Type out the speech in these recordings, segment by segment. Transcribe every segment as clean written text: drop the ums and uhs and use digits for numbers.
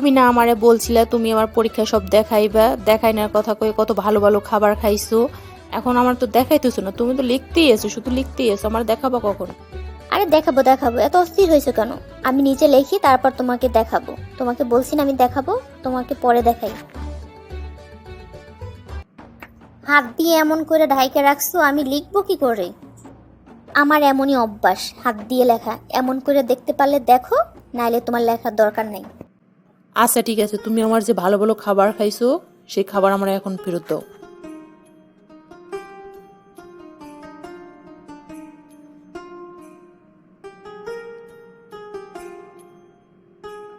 তুমি না আমারে বলছিলে তুমি আমার পরীক্ষায় সব দেখাইবা, দেখাই না কথা কয়ে কত ভালো ভালো খাবার খাইছো। এখন আমার তো দেখাইতেছো না, তুমি তো লিখতেই এসো, শুধু লিখতেই এসো, আমার দেখাবা কখন? আরে দেখাবো দেখাবো, এত অস্থির হয়েছে কেন? আমি নিচে লিখি তারপর তোমাকে দেখাবো। তোমাকে বলছি না আমি দেখাবো, তোমাকে পরে দেখাই। হাত দিয়ে এমন করে ঢাইকে রাখছো, আমি লিখবো কি করে? আমার এমনই অভ্যাস হাত দিয়ে লেখা। এমন করে দেখতে পারলে দেখো, নাইলে তোমার লেখার দরকার নেই। আচ্ছা ঠিক আছে, তুমি আমার যে ভালো ভালো খাবার খাইছো সেই খাবার আমার এখন ফেরত দাও।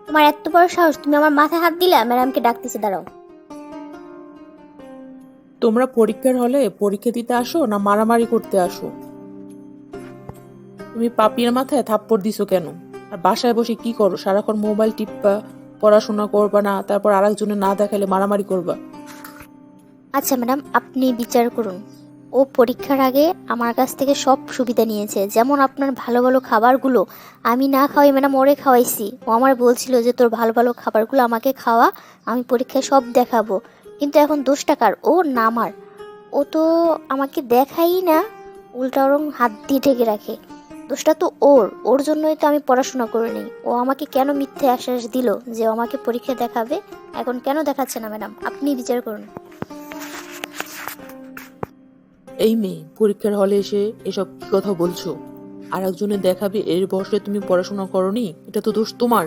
তোমার এত বড় সাহস, তুমি আমার মাথায় হাত দিলে? ম্যাডামকে ডাকতেছি, দাঁড়াও। তোমরা পরীক্ষার হলে পরীক্ষা দিতে আসো না মারামারি করতে আসো? তুমি পাপির মাথায় থাপ্পড় দিছো কেন? আর বাসায় বসে কি করো? সারাক্ষণ মোবাইল টিপবা, পড়াশোনা করবা না, তারপর আরেকজনে না দেখালে মারামারি করবা। আচ্ছা ম্যাডাম, আপনি বিচার করুন। ও পরীক্ষার আগে আমার কাছ থেকে সব সুবিধা নিয়েছে, যেমন আপনার ভালো ভালো খাবারগুলো আমি না খাওয়াই ম্যাডাম ওরে খাওয়াইছি। ও আমার বলছিল যে তোর ভালো ভালো খাবারগুলো আমাকে খাওয়া, আমি পরীক্ষায় সব দেখাবো। কিন্তু এখন দোষটা কার? ও না আমার। ও তো আমাকে দেখাই না, উল্টা ওরম হাত দিয়ে ঢেকে রাখে। দোষটা তো ওর। ওর জন্যই তো আমি পড়াশোনা করে নিই। ও আমাকে কেন মিথ্যে আশ্বাস দিল যে ও আমাকে পরীক্ষা দেখাবে? এখন কেন দেখাচ্ছে না ম্যাডাম? আপনি বিচার করুন। এই মেয়ে, পরীক্ষার হলে এসে এসব কি কথা বলছো? আর একজনে দেখাবে এর বসে তুমি পড়াশোনা করনি, এটা তো দোষ তোমার।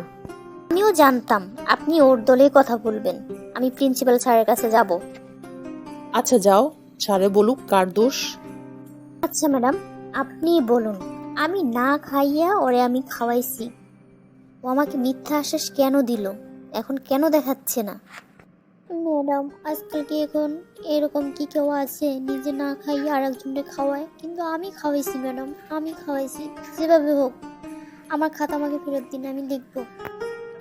আমিও জানতাম আপনি ওর দলেই কথা বলবেন। আমি প্রিন্সিপাল স্যারের কাছে যাব। আচ্ছা যাও, স্যারে বলুক কার দোষ। আচ্ছা ম্যাডাম, আপনিই বলুন। আমি না খাইয়া ওরে আমি খাওয়াইছি। ও আমাকে মিথ্যা আশ্বাস কেন দিল? এখন কেন দেখাচ্ছে না? ম্যাডাম, আজকাল কি এখন এরকম কি কেউ আছে নিজে না খাইয়ে আর একজনকে খাওয়ায়? কিন্তু আমি খাওয়াইছি ম্যাডাম, আমি খাওয়াইছি। যেভাবে হোক আমার খাতা আমাকে ফেরত দিন, আমি লিখবো।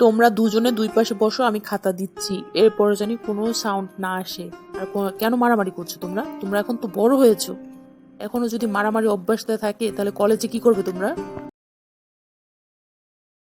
তোমরা দুজনে দুই পাশে বসো, আমি খাতা দিচ্ছি, এরপরে জানি কোনো সাউন্ড না আসে। আর কেন মারামারি করছো তোমরা? তোমরা এখন তো বড় হয়েছো, এখনো যদি মারামারি অভ্যাসটা থাকে তাহলে কলেজে কি করবে তোমরা?